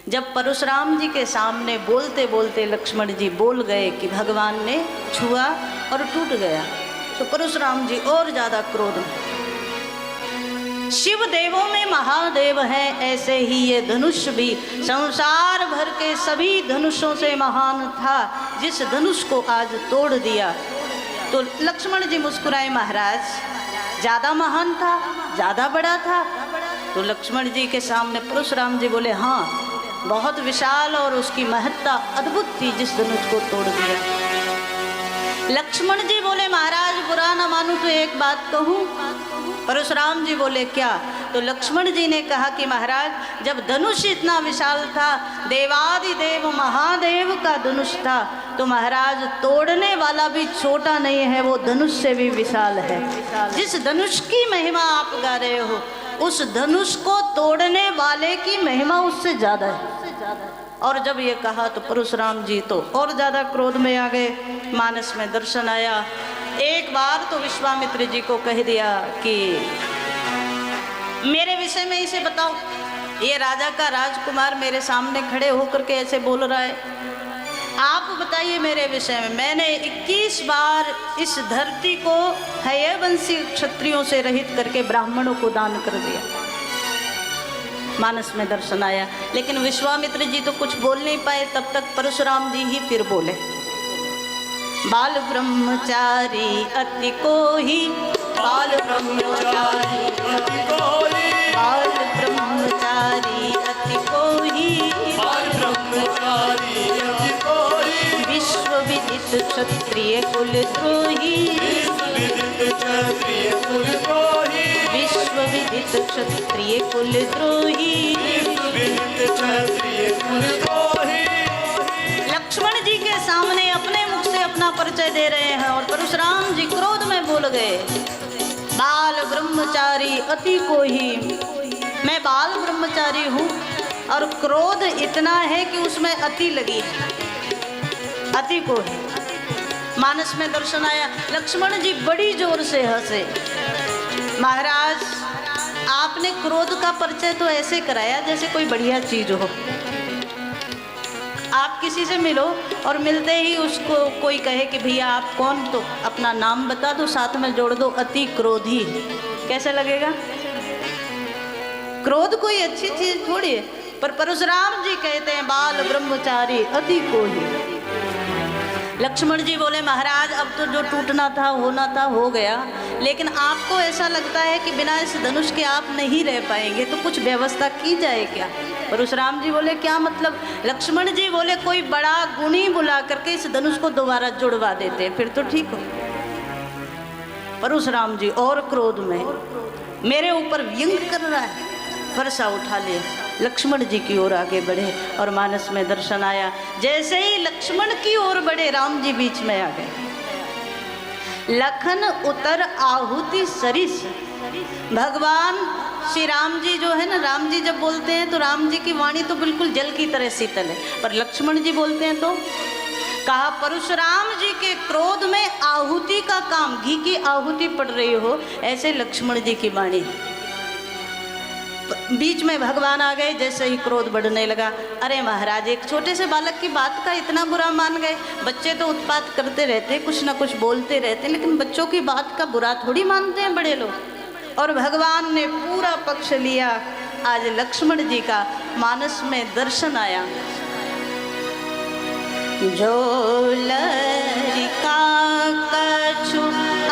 जब परशुराम जी के सामने बोलते बोलते लक्ष्मण जी बोल गए कि भगवान ने छुआ और टूट गया, तो परशुराम जी और ज्यादा क्रोध में। शिव देवों में महादेव है, ऐसे ही ये धनुष भी संसार भर के सभी धनुषों से महान था, जिस धनुष को आज तोड़ दिया। तो लक्ष्मण जी मुस्कुराए, महाराज ज्यादा महान था, ज्यादा बड़ा था। तो लक्ष्मण जी के सामने परशुराम जी बोले, हाँ बहुत विशाल और उसकी महत्ता अद्भुत थी जिस धनुष को तोड़ दिया। लक्ष्मण जी बोले, महाराज बुरा ना मानूं तो एक बात कहूं। परशुराम जी बोले, क्या? तो लक्ष्मण जी ने कहा कि महाराज जब धनुष इतना विशाल था, देवादिदेव महादेव का धनुष था, तो महाराज तोड़ने वाला भी छोटा नहीं है, वो धनुष से भी विशाल है। जिस धनुष की महिमा आप गा रहे हो, उस धनुष को तोड़ने वाले की महिमा उससे ज्यादा है। और जब ये कहा तो परशुराम जी तो और ज्यादा क्रोध में आ गए। मानस में दर्शन आया। एक बार तो विश्वामित्र जी को कह दिया कि मेरे विषय में इसे बताओ, ये राजा का राजकुमार मेरे सामने खड़े होकर के ऐसे बोल रहा है, आप बताइए मेरे विषय में। मैंने 21 बार इस धरती को हयवंशी क्षत्रियों से रहित करके ब्राह्मणों को दान कर दिया। मानस में दर्शन आया, लेकिन विश्वामित्र जी तो कुछ बोल नहीं पाए। तब तक परशुराम जी ही फिर बोले, बाल ब्रह्मचारी अति कोहि, बाल ब्रह्मचारी अति कोहि, बाल ब्रह्मचारी अति कोहि, बाल ब्रह्मचारी अति कोहि, विश्व विदित क्षत्रिय कुल द्रोही, विश्व विदित क्षत्रिय कुल द्रोही, विश्व विदित क्षत्रिय कुल द्रोही, विश्व विदित क्षत्रिय कुल द्रोही। लक्ष्मण जी के सामने अपने मुख से अपना परिचय दे रहे हैं और परशुराम जी क्रोध में बोल गए, बाल ब्रह्मचारी अति कोहि। मैं बाल ब्रह्मचारी हूँ और क्रोध इतना है कि उसमें अति लगी है, अति कोहि। मानस में दर्शन आया। लक्ष्मण जी बड़ी जोर से हंसे, महाराज आपने क्रोध का परिचय तो ऐसे कराया जैसे कोई बढ़िया चीज हो। आप किसी से मिलो और मिलते ही उसको कोई कहे कि भैया आप कौन, तो अपना नाम बता दो, साथ में जोड़ दो अति क्रोधी। कैसे लगेगा? क्रोध कोई अच्छी चीज थोड़ी है। पर परशुराम जी कहते हैं बाल ब्रह्मचारी अति कोहि। लक्ष्मण जी बोले, महाराज अब तो जो टूटना था होना था हो गया, लेकिन आपको ऐसा लगता है कि बिना इस धनुष के आप नहीं रह पाएंगे, तो कुछ व्यवस्था की जाए क्या? परशुराम जी बोले, क्या मतलब? लक्ष्मण जी बोले, कोई बड़ा गुणी बुला करके इस धनुष को दोबारा जुड़वा देते, फिर तो ठीक हो। परशुराम जी और क्रोध में मेरे ऊपर व्यंग कर रहा है, फरसा उठा लिया, लक्ष्मण जी की ओर आगे बढ़े और मानस में दर्शन आया। जैसे ही लक्ष्मण की ओर बढ़े, राम जी बीच में आ गए। लखन उतर आहुति सरिस। भगवान श्री राम जी जो है ना, राम जी जब बोलते हैं तो राम जी की वाणी तो बिल्कुल जल की तरह शीतल है, पर लक्ष्मण जी बोलते हैं तो कहा परशुराम जी के क्रोध में आहुति का काम, घी की आहुति पड़ रही हो, ऐसे लक्ष्मण जी की वाणी। बीच में भगवान आ गए। जैसे ही क्रोध बढ़ने लगा, अरे महाराज एक छोटे से बालक की बात का इतना बुरा मान गए। बच्चे तो उत्पात करते रहते, कुछ ना कुछ बोलते रहते, लेकिन बच्चों की बात का बुरा थोड़ी मानते हैं बड़े लोग। और भगवान ने पूरा पक्ष लिया। आज लक्ष्मण जी का मानस में दर्शन आया। जो लरिका कछु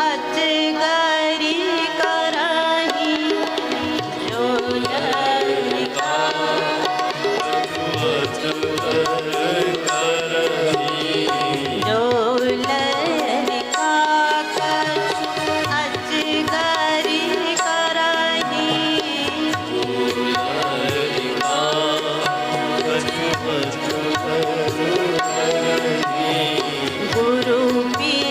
अजगरी करही, जो लरिका जो लरिका कछु अजगरी करही, गुरु पी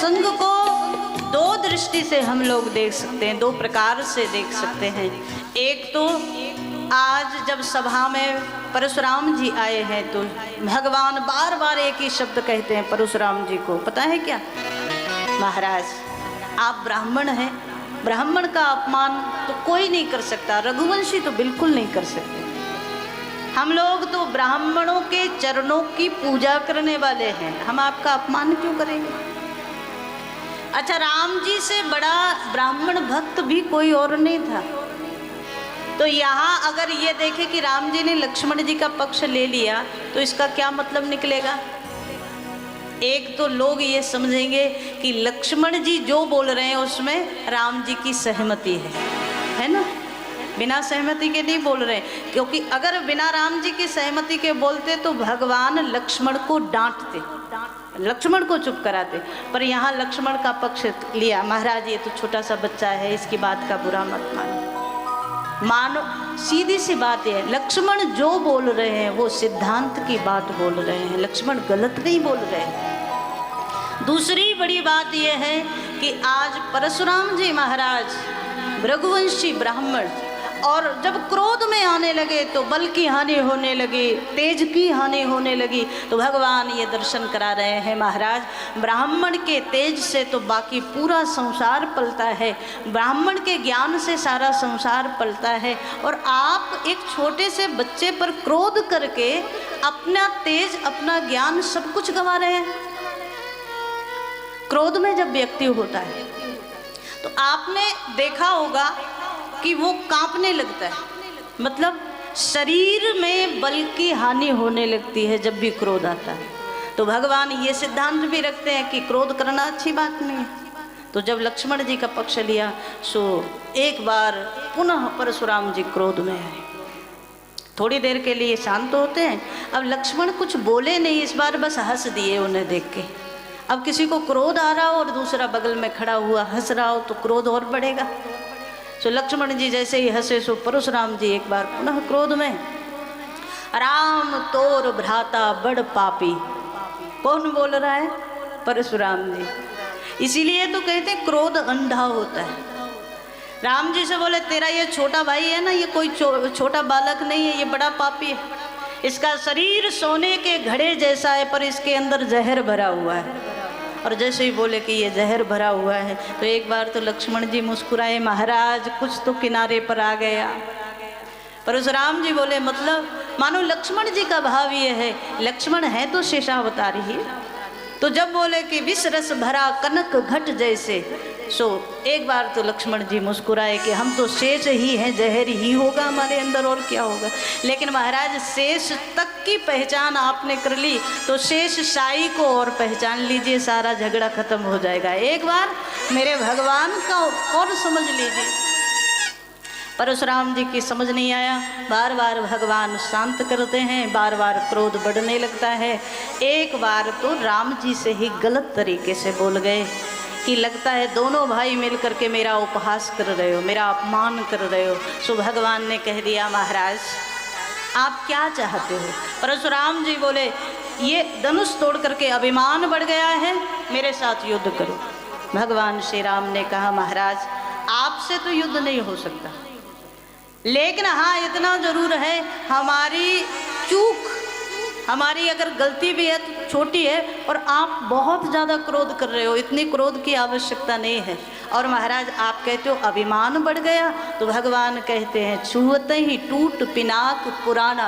प्रसंग को दो दृष्टि से हम लोग देख सकते हैं, दो प्रकार से देख सकते हैं। एक तो आज जब सभा में परशुराम जी आए हैं तो भगवान बार बार एक ही शब्द कहते हैं परशुराम जी को, पता है क्या? महाराज आप ब्राह्मण हैं, ब्राह्मण का अपमान तो कोई नहीं कर सकता, रघुवंशी तो बिल्कुल नहीं कर सकते। हम लोग तो ब्राह्मणों के चरणों की पूजा करने वाले हैं, हम आपका अपमान क्यों करेंगे? अच्छा, राम जी से बड़ा ब्राह्मण भक्त भी कोई और नहीं था। तो यहाँ अगर ये देखें कि राम जी ने लक्ष्मण जी का पक्ष ले लिया तो इसका क्या मतलब निकलेगा? एक तो लोग ये समझेंगे कि लक्ष्मण जी जो बोल रहे हैं उसमें राम जी की सहमति है ना, बिना सहमति के नहीं बोल रहे, क्योंकि अगर बिना राम जी की सहमति के बोलते तो भगवान लक्ष्मण को डांटते, लक्ष्मण को चुप कराते। पर यहाँ लक्ष्मण का पक्ष लिया। महाराज ये तो छोटा सा बच्चा है, इसकी बात का बुरा मत मानो। सीधी सी बात है, लक्ष्मण जो बोल रहे हैं वो सिद्धांत की बात बोल रहे हैं, लक्ष्मण गलत नहीं बोल रहे हैं। दूसरी बड़ी बात यह है कि आज परशुराम जी महाराज रघुवंशी ब्राह्मण, और जब क्रोध में आने लगे तो बल की हानि होने लगी, तेज की हानि होने लगी, तो भगवान ये दर्शन करा रहे हैं महाराज ब्राह्मण के तेज से तो बाकी पूरा संसार पलता है, ब्राह्मण के ज्ञान से सारा संसार पलता है, और आप एक छोटे से बच्चे पर क्रोध करके अपना तेज अपना ज्ञान सब कुछ गंवा रहे हैं। क्रोध में जब व्यक्ति होता है तो आपने देखा होगा कि वो कांपने लगता है, मतलब शरीर में बल की हानि होने लगती है जब भी क्रोध आता है। तो भगवान ये सिद्धांत भी रखते हैं कि क्रोध करना अच्छी बात नहीं है। तो जब लक्ष्मण जी का पक्ष लिया सो एक बार पुनः परशुराम जी क्रोध में आए, थोड़ी देर के लिए शांत होते हैं। अब लक्ष्मण कुछ बोले नहीं, इस बार बस हंस दिए उन्हें देख के। अब किसी को क्रोध आ रहा हो और दूसरा बगल में खड़ा हुआ हंस रहा हो तो क्रोध और बढ़ेगा। तो लक्ष्मण जी जैसे ही हंसे सो परशुराम जी एक बार पुनः क्रोध में, राम तोर भ्राता बड़ पापी। कौन बोल रहा है? परशुराम जी। इसीलिए तो कहते हैं क्रोध अंधा होता है। राम जी से बोले तेरा ये छोटा भाई है ना, ये कोई छोटा बालक नहीं है, ये बड़ा पापी है, इसका शरीर सोने के घड़े जैसा है पर इसके अंदर जहर भरा हुआ है। और जैसे ही बोले कि ये जहर भरा हुआ है तो एक बार तो लक्ष्मण जी मुस्कुराए, महाराज कुछ तो किनारे पर आ गया। परशुराम जी बोले मतलब, मानो लक्ष्मण जी का भाव ये है, लक्ष्मण है तो शेषावतारी ही। तो जब बोले कि विष रस भरा कनक घट जैसे, सो एक बार तो लक्ष्मण जी मुस्कुराए कि हम तो शेष ही हैं, जहर ही होगा हमारे अंदर और क्या होगा। लेकिन महाराज शेष तक की पहचान आपने कर ली तो शेष शाही को और पहचान लीजिए, सारा झगड़ा खत्म हो जाएगा। एक बार मेरे भगवान का और समझ लीजिए। परशुराम जी की समझ नहीं आया, बार बार भगवान शांत करते हैं, बार बार क्रोध बढ़ने लगता है। एक बार तो राम जी से ही गलत तरीके से बोल गए कि लगता है दोनों भाई मिल करके मेरा उपहास कर रहे हो, मेरा अपमान कर रहे हो। सो भगवान ने कह दिया महाराज आप क्या चाहते हो? परशुराम जी बोले ये धनुष तोड़ करके अभिमान बढ़ गया है, मेरे साथ युद्ध करो। भगवान श्री राम ने कहा महाराज आपसे तो युद्ध नहीं हो सकता, लेकिन हाँ इतना जरूर है हमारी चूक, हमारी अगर गलती भी है तो छोटी है, और आप बहुत ज़्यादा क्रोध कर रहे हो, इतनी क्रोध की आवश्यकता नहीं है। और महाराज आप कहते हो अभिमान बढ़ गया, तो भगवान कहते हैं छूते ही टूट पिनाक पुराना।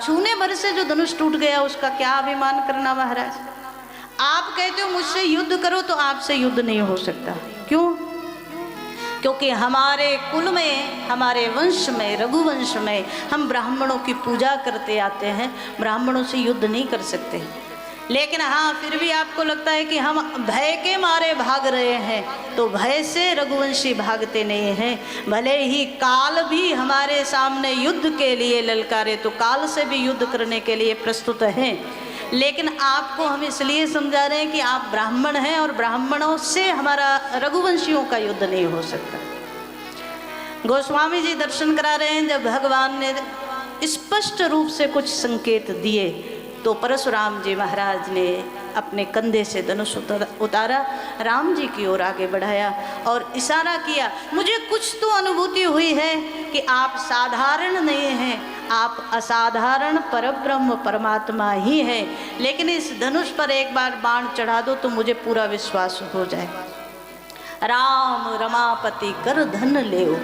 छूने भर से जो धनुष टूट गया उसका क्या अभिमान करना महाराज। आप कहते हो मुझसे युद्ध करो, तो आपसे युद्ध नहीं हो सकता। क्यों? क्योंकि हमारे कुल में, हमारे वंश में, रघुवंश में हम ब्राह्मणों की पूजा करते आते हैं, ब्राह्मणों से युद्ध नहीं कर सकते। लेकिन हाँ फिर भी आपको लगता है कि हम भय के मारे भाग रहे हैं, तो भय से रघुवंशी भागते नहीं हैं। भले ही काल भी हमारे सामने युद्ध के लिए ललकारे तो काल से भी युद्ध करने के लिए प्रस्तुत हैं, लेकिन आपको हम इसलिए समझा रहे हैं कि आप ब्राह्मण हैं और ब्राह्मणों से हमारा रघुवंशियों का युद्ध नहीं हो सकता। गोस्वामी जी दर्शन करा रहे हैं, जब भगवान ने स्पष्ट रूप से कुछ संकेत दिए तो परशुराम जी महाराज ने अपने कंधे से धनुष उतारा, राम जी की ओर आगे बढ़ाया और इशारा किया। मुझे कुछ तो अनुभूति हुई है कि आप साधारण नहीं हैं, आप असाधारण परब्रह्म परमात्मा ही है, लेकिन इस धनुष पर एक बार बाण चढ़ा दो तो मुझे पूरा विश्वास हो जाए। राम रमापति कर धन लेओ,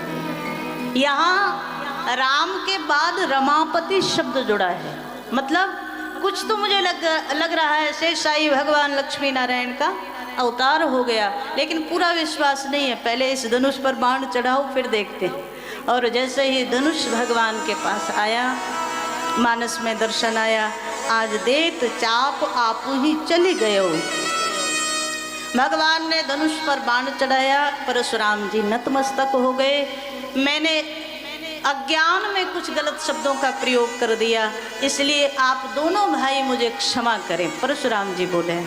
यहाँ राम के बाद रमापति शब्द जुड़ा है, मतलब कुछ तो मुझे लग रहा है शेषशाही भगवान लक्ष्मी नारायण का अवतार हो गया, लेकिन पूरा विश्वास नहीं है। पहले इस धनुष पर बाण चढ़ाओ फिर देखते हैं। और जैसे ही धनुष भगवान के पास आया, मानस में दर्शन आया, आज देत चाप आप ही चले गए हो। भगवान ने धनुष पर बाण चढ़ाया, परशुराम जी नतमस्तक हो गए। मैंने अज्ञान में कुछ गलत शब्दों का प्रयोग कर दिया, इसलिए आप दोनों भाई मुझे क्षमा करें। परशुराम जी बोले,